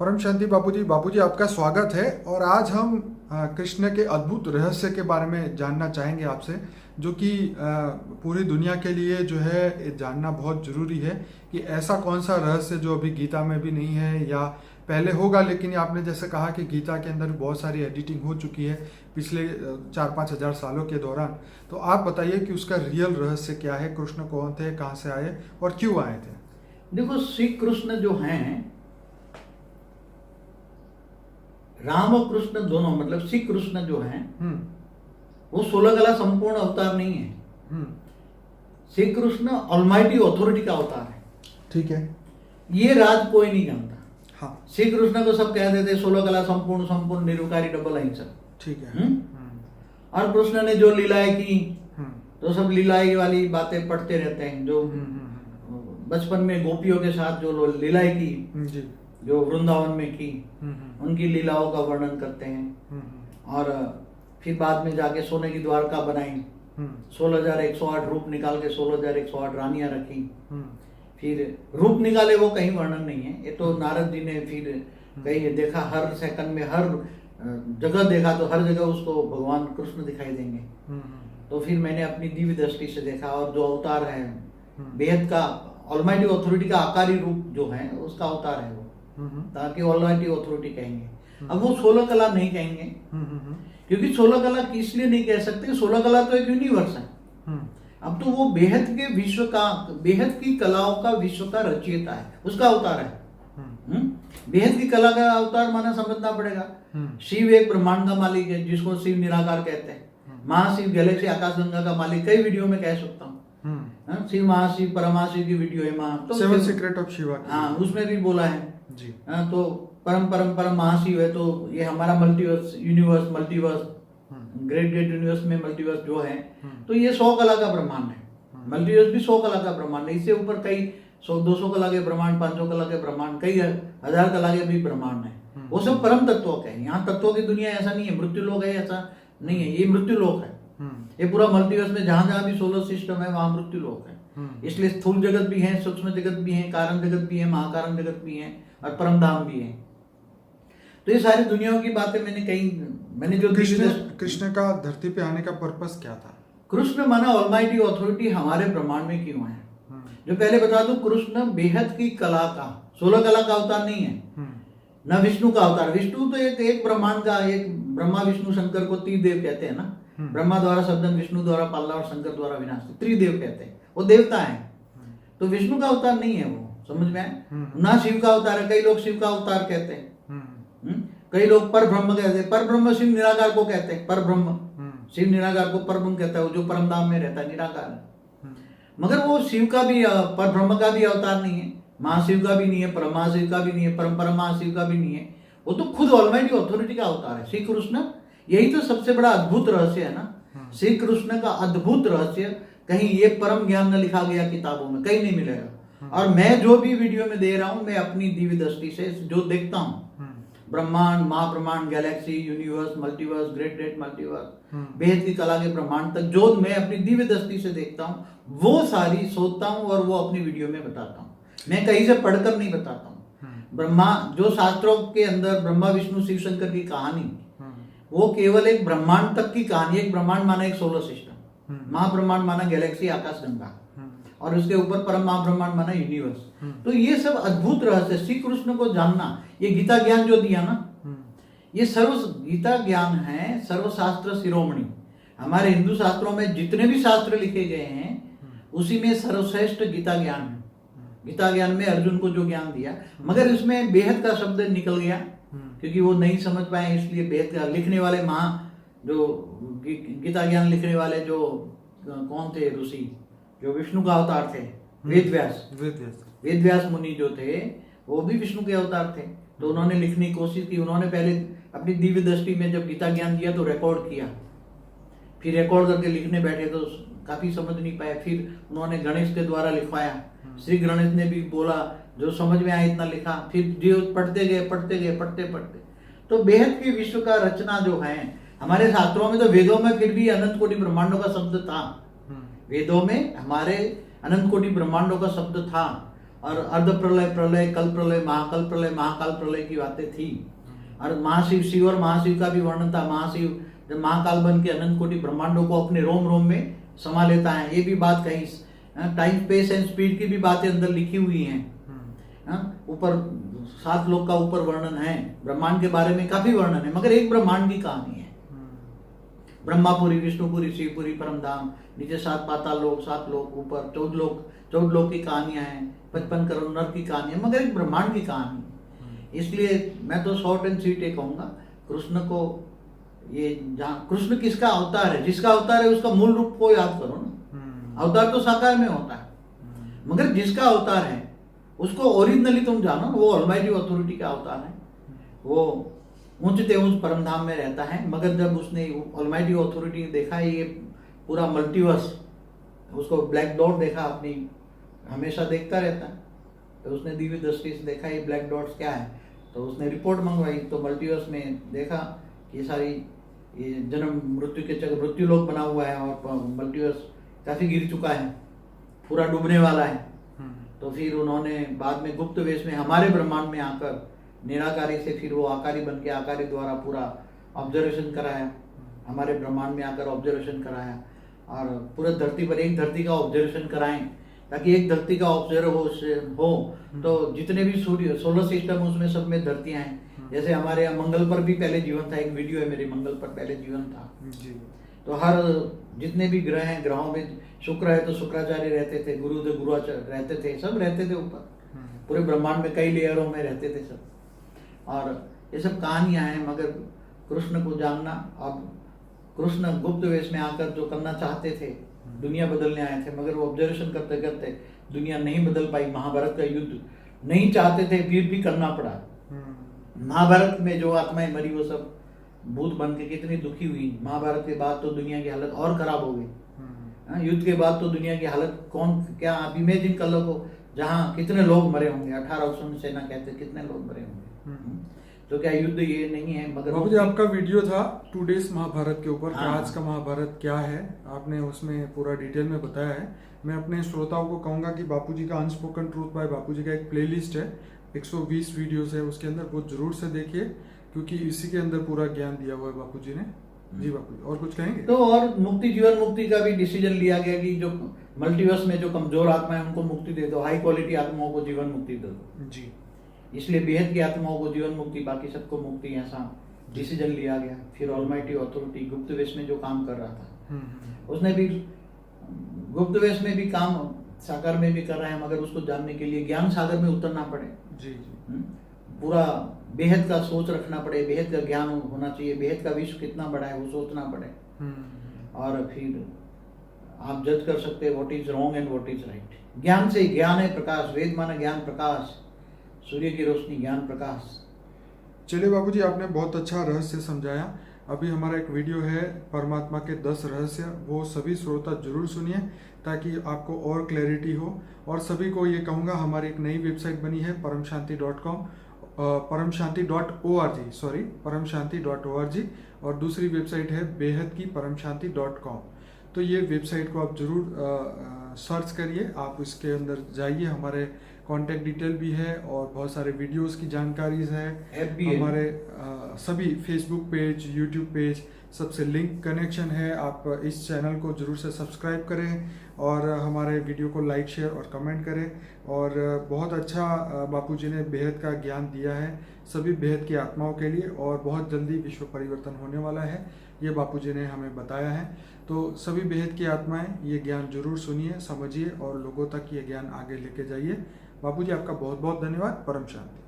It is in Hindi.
परम शांति बापूजी आपका स्वागत है। और आज हम कृष्ण के अद्भुत रहस्य के बारे में जानना चाहेंगे आपसे, जो कि पूरी दुनिया के लिए जो है ये जानना बहुत जरूरी है कि ऐसा कौन सा रहस्य जो अभी गीता में भी नहीं है या पहले होगा। लेकिन आपने जैसे कहा कि गीता के अंदर बहुत सारी एडिटिंग हो चुकी है पिछले 4-5 हज़ार सालों के दौरान। तो आप बताइए कि उसका रियल रहस्य क्या है, कृष्ण कौन थे, कहाँ से आए और क्यों आए थे। देखो, श्री कृष्ण जो हैं, राम और कृष्ण दोनों, मतलब श्री कृष्ण जो हैं वो 16 कला संपूर्ण अवतार नहीं है। श्री कृष्ण ऑलमाइटी अथॉरिटी का अवतार है। ठीक है, ये राज कोई नहीं जानता। हाँ, श्री कृष्ण को सब कह देते 16 कला संपूर्ण, संपूर्ण निरुकारी, डबल अहिंसक। ठीक है। और कृष्ण ने जो लीलाएं की तो सब लीलाई वाली बातें पढ़ते रहते हैं। जो बचपन में गोपियों के साथ जो लीलाएं की जी, जो वृंदावन में की, उनकी लीलाओं का वर्णन करते हैं। और फिर बाद में जाके सोने की द्वारका बनाई, 16,108 रूप निकाल के 16,108 रानियां रखी। फिर रूप निकाले वो कहीं वर्णन नहीं है, ये तो नारद जी ने फिर कहीं देखा, हर सेकंड में हर जगह देखा तो हर जगह उसको भगवान कृष्ण दिखाई देंगे। तो फिर मैंने अपनी दिव्य दृष्टि से देखा और जो अवतार है बेहद का ऑलमाइटी अथॉरिटी का आकारी रूप जो है उसका अवतार है वो, ताकि ऑलमाइटी अथॉरिटी कहेंगे। अब वो 16 कला नहीं कहेंगे, क्योंकि 16 कला किस लिए नहीं कह सकते, 16 कला तो एक यूनिवर्स है। अब तो वो बेहद के विश्व का, बेहद की कलाओं का विश्व का रचयिता है, उसका अवतार है। बेहद की कला का अवतार माना समझना पड़ेगा। शिव एक ब्रह्मांड का मालिक है, जिसको शिव निराकार कहते हैं। महाशिव गैलेक्सी आकाशगंगा का मालिक, कई वीडियो में कह सकता हूँ। शिव महाशिव परमाशिव की वीडियो है, महा तो 7 सीक्रेट ऑफ शिवा, हाँ, उसमें भी बोला है जी। तो परम परम परम महाशिव है। तो ये हमारा multiverse universe, multiverse great great universe में मल्टीवर्स जो है, तो ये 100 कला का ब्रह्मांड है। मल्टीवर्स भी 100 कला का ब्रह्मांड है। इससे ऊपर कई 100-200 कला के ब्रह्मांड, 500 कला के ब्रह्मांड, कई 1000 कला के भी ब्रह्मांड है। वो सब परम तत्वों के हैं। यहाँ तत्वों की दुनिया ऐसा नहीं है, मृत्यु लोक है ऐसा नहीं है, ये मृत्यु लोक है। ये पूरा मल्टीवर्स में जहां जहां भी सोलर सिस्टम है वहां मृत्यु लोक है। इसलिए स्थूल जगत भी है, सूक्ष्म जगत भी है, कारण जगत भी है, महाकारण जगत भी है और परम धाम भी है। तो ये सारी दुनियाओं की बातें मैंने जो कृष्ण का धरती पे आने का पर्पस क्या था? कृष्ण माना ऑलमाइटी अथॉरिटी हमारे ब्रह्मांड में क्यों है। जो पहले बता दूं, कृष्ण बेहद की कला का, 16 कला का अवतार नहीं है, न विष्णु का अवतार। विष्णु तो एक ब्रह्मांड का, एक ब्रह्मा विष्णु शंकर को त्रिदेव कहते हैं ना। ब्रह्मा द्वारा सदन, विष्णु द्वारा पालना और शंकर द्वारा विनाश, त्रिदेव कहते हैं। वो देवता है, तो विष्णु का अवतार नहीं है वो, समझ में आए ना। शिव का अवतार है, कई लोग शिव का अवतार कहते हैं, कई लोग पर ब्रह्म कहते हैं। पर ब्रह्म शिव निराकार को कहते हैं, पर ब्रह्म शिव निराकार को पर ब्रह्म कहता है, जो परम धाम में रहता है, निराकार है। मगर वो शिव का भी, पर ब्रह्म का भी अवतार नहीं है, महाशिव का भी नहीं है, परम महाशिव का भी नहीं है, परम परम महाशिव का भी नहीं है। वो तो खुद ऑलमाइटी अथॉरिटी का अवतार है श्री कृष्ण। यही तो सबसे बड़ा अद्भुत रहस्य है ना, श्री कृष्ण का अद्भुत रहस्य। कहीं ये परम ज्ञान न लिखा गया किताबों में, कहीं नहीं मिलेगा। और मैं जो भी वीडियो में दे रहा हूं, मैं अपनी दिव्य दृष्टि से जो देखता हूं, ब्रह्मांड, महाब्रह्मांड, galaxy, universe, multiverse, great great multiverse, बेहद की कला के ब्रह्मांड तक जो मैं अपनी दिव्य दृष्टि से देखता हूँ, वो सारी सोचता हूँ और वो अपनी वीडियो में बताता हूँ। मैं कहीं से पढ़कर नहीं बताता हूँ। ब्रह्मा, जो शास्त्रों के अंदर ब्रह्मा विष्णु शिव शंकर की कहानी, वो केवल एक ब्रह्मांड तक की कहानी। एक ब्रह्मांड माना एक सोलर सिस्टम, महाब्रह्मांड माना गैलेक्सी आकाशगंगा, और उसके ऊपर परम महाब्रह्मांड माना यूनिवर्स। तो ये सब अद्भुत रहस्य श्री कृष्ण को जानना, ये गीता ज्ञान जो दिया ना, ये गीता ज्ञान है सर्वशास्त्र शिरोमणि। हमारे हिंदू शास्त्रों में जितने भी शास्त्र लिखे गए हैं, उसी में सर्वश्रेष्ठ गीता ज्ञान है। गीता ज्ञान में अर्जुन को जो ज्ञान दिया, मगर इसमें बेहद का शब्द निकल गया, क्योंकि वो नहीं समझ पाए। इसलिए बेहद का लिखने वाले जो गीता ज्ञान लिखने वाले जो कौन थे ऋषि, जो विष्णु का अवतार थे, वेद व्यास मुनि जो थे, वो भी विष्णु के अवतार थे। तो उन्होंने लिखने की कोशिश की। उन्होंने पहले अपनी दिव्य दृष्टि में जब गीता ज्ञान दिया तो रिकॉर्ड किया, फिर रिकॉर्ड करके लिखने बैठे तो काफी समझ नहीं पाए। फिर उन्होंने गणेश के द्वारा लिखवाया। श्री गणेश ने भी बोला, जो समझ में आया इतना लिखा। फिर जो पढ़ते गए पढ़ते तो बेहद की विश्व का रचना जो है हमारे शास्त्रों में, तो वेदों में फिर भी अनंत कोटि ब्रह्मांडों का शब्द था। वेदों में हमारे अनंत कोटि ब्रह्मांडों का शब्द था। और अर्ध प्रलय, प्रलय, कल प्रलय, महाकाल प्रलय की बातें थी। और महाशिव, शिव और महाशिव का भी वर्णन था। महाशिव जब महाकाल बन के अनंत कोटि ब्रह्मांडों को अपने रोम रोम में समा लेता है, ये भी बात कहीं टाइम स्पेस एंड स्पीड की भी बातें अंदर लिखी हुई हैं। ऊपर 7 लोक का ऊपर वर्णन है, ब्रह्मांड के बारे में काफी वर्णन है, मगर एक ब्रह्मांड की कहानी है। ब्रह्मापुरी, विष्णुपुरी, शिवपुरी, परमधाम, नीचे 7 पाताल लोक, 7 लोक, ऊपर 14 लोक की कहानियां हैं, 55 करोड़ नर की कहानी है, मगर एक ब्रह्मांड की कहानी है। इसलिए मैं तो शॉर्ट एंड स्वीट ये कहूंगा, कृष्ण को ये जहाँ कृष्ण किसका अवतार है, जिसका अवतार है उसका मूल रूप को याद करो ना। अवतार तो साकार में होता है, मगर जिसका अवतार है उसको ओरिजिनली तुम जानो, वो ऑलमाइटी अथॉरिटी का अवतार है। वो ऊंचते ऊंच परमधाम में रहता है, मगर जब उसने ऑलमाइटी अथॉरिटी ने देखा ये पूरा मल्टीवर्स, उसको ब्लैक डॉट देखा, अपनी हमेशा देखता रहता है, तो उसने दिव्य दृष्टि से देखा ये ब्लैक डॉट्स क्या है, तो उसने रिपोर्ट मंगवाई, तो मल्टीवर्स में देखा कि सारी ये जन्म मृत्यु के चक्र, मृत्यु लोक बना हुआ है और मल्टीवर्स काफी गिर चुका है, पूरा डूबने वाला है। तो फिर उन्होंने बाद में गुप्त वेश में हमारे ब्रह्मांड में आकर निराकारी से फिर वो आकारी बन के आकारी द्वारा पूरा ऑब्जर्वेशन कराया, हमारे ब्रह्मांड में आकर ऑब्जर्वेशन कराया, और पूरे धरती पर एक धरती का ऑब्जर्वेशन कराएं, ताकि एक धरती का ऑब्जर्व हो तो जितने भी सूर्य सोलर सिस्टम उसमें सब में धरतियां हैं। जैसे हमारे यहाँ मंगल पर भी पहले जीवन था, एक वीडियो है मेरे, मंगल पर पहले जीवन था जी। तो हर जितने भी ग्रह हैं, ग्रहों में शुक्र है तो शुक्राचार्य रहते थे, गुरु तो गुरुआचार्य रहते थे, सब रहते थे ऊपर, पूरे ब्रह्मांड में कई लेयरों में रहते थे सब। और ये सब कहानियां हैं, मगर कृष्ण को जानना, अब कृष्ण गुप्त वेश में आकर जो करना चाहते थे, दुनिया बदलने आए थे, मगर वो ऑब्जर्वेशन करते करते दुनिया नहीं बदल पाई। महाभारत का युद्ध नहीं चाहते थे, फिर भी करना पड़ा। महाभारत में जो आत्माएं मरी वो सब भूत बन के कितनी दुखी हुई। महाभारत के बाद तो दुनिया की हालत और खराब हो गई। युद्ध के बाद तो दुनिया की हालत कौन क्या, आप इमेजिन कर लो जहाँ कितने लोग मरे होंगे, 1800 सेना कहते कितने लोग मरे होंगे। तो क्या युद्ध ये नहीं है, मगर बाबूजी आपका वीडियो था 2 डेज महाभारत के ऊपर, आज का महाभारत क्या है आपने उसमें पूरा डिटेल में बताया है। मैं अपने श्रोताओं को कहूंगा कि बापूजी का अनस्पोकन ट्रूथ बाय बापूजी का एक प्लेलिस्ट है, 120 वीडियोस है, उसके अंदर वो जरूर से देखिए, क्योंकि इसी के अंदर पूरा ज्ञान दिया हुआ है बापूजी ने। जी बापूजी, और कुछ कहेंगे? तो और मुक्ति, जीवन मुक्ति का भी डिसीजन लिया गया कि जो मल्टीवर्स में जो कमजोर आत्मा है उनको मुक्ति दे दो, हाई क्वालिटी आत्माओं को जीवन मुक्ति दे दो जी। इसलिए बेहद की आत्माओं को जीवन मुक्ति, बाकी सबको मुक्ति, ऐसा डिसीजन लिया गया। फिर ऑलमाइटी अथॉरिटी गुप्त वेश में जो काम कर रहा था उसने भी गुप्त वेश में भी काम सागर में भी कर रहा है, मगर उसको जानने के लिए ज्ञान सागर में उतरना पड़े जी जी। पूरा बेहद का सोच रखना पड़े, बेहद का ज्ञान होना चाहिए, बेहद का विश्व कितना बड़ा है वो सोचना पड़े, और फिर आप जज कर सकते हैं what is wrong and what is right. ज्ञान से, ज्ञान है प्रकाश, वेद माना ज्ञान प्रकाश, सूर्य की रोशनी ज्ञान प्रकाश। चलिए बाबूजी, आपने बहुत अच्छा रहस्य समझाया। अभी हमारा एक वीडियो है परमात्मा के 10 रहस्य, वो सभी श्रोता जरूर सुनिए ताकि आपको और क्लैरिटी हो। और सभी को ये कहूँगा, हमारी एक नई वेबसाइट बनी है परमशांति.com, परमशांति.org, सॉरी परमशांति.org, और दूसरी वेबसाइट है बेहद की परमशांति.com। तो ये वेबसाइट को आप जरूर सर्च करिए, आप इसके अंदर जाइए, हमारे कॉन्टैक्ट डिटेल भी है और बहुत सारे वीडियोस की जानकारीज है, हमारे सभी फेसबुक पेज, यूट्यूब पेज, सबसे लिंक कनेक्शन है। आप इस चैनल को जरूर से सब्सक्राइब करें और हमारे वीडियो को लाइक, शेयर और कमेंट करें। और बहुत अच्छा बापूजी ने बेहद का ज्ञान दिया है सभी बेहद की आत्माओं के लिए, और बहुत जल्दी विश्व परिवर्तन होने वाला है, ये बापूजी ने हमें बताया है। तो सभी बेहद की आत्माएं ये ज्ञान जरूर सुनिए, समझिए और लोगों तक ये ज्ञान आगे लेके जाइए। बापूजी आपका बहुत बहुत धन्यवाद। परम शांति।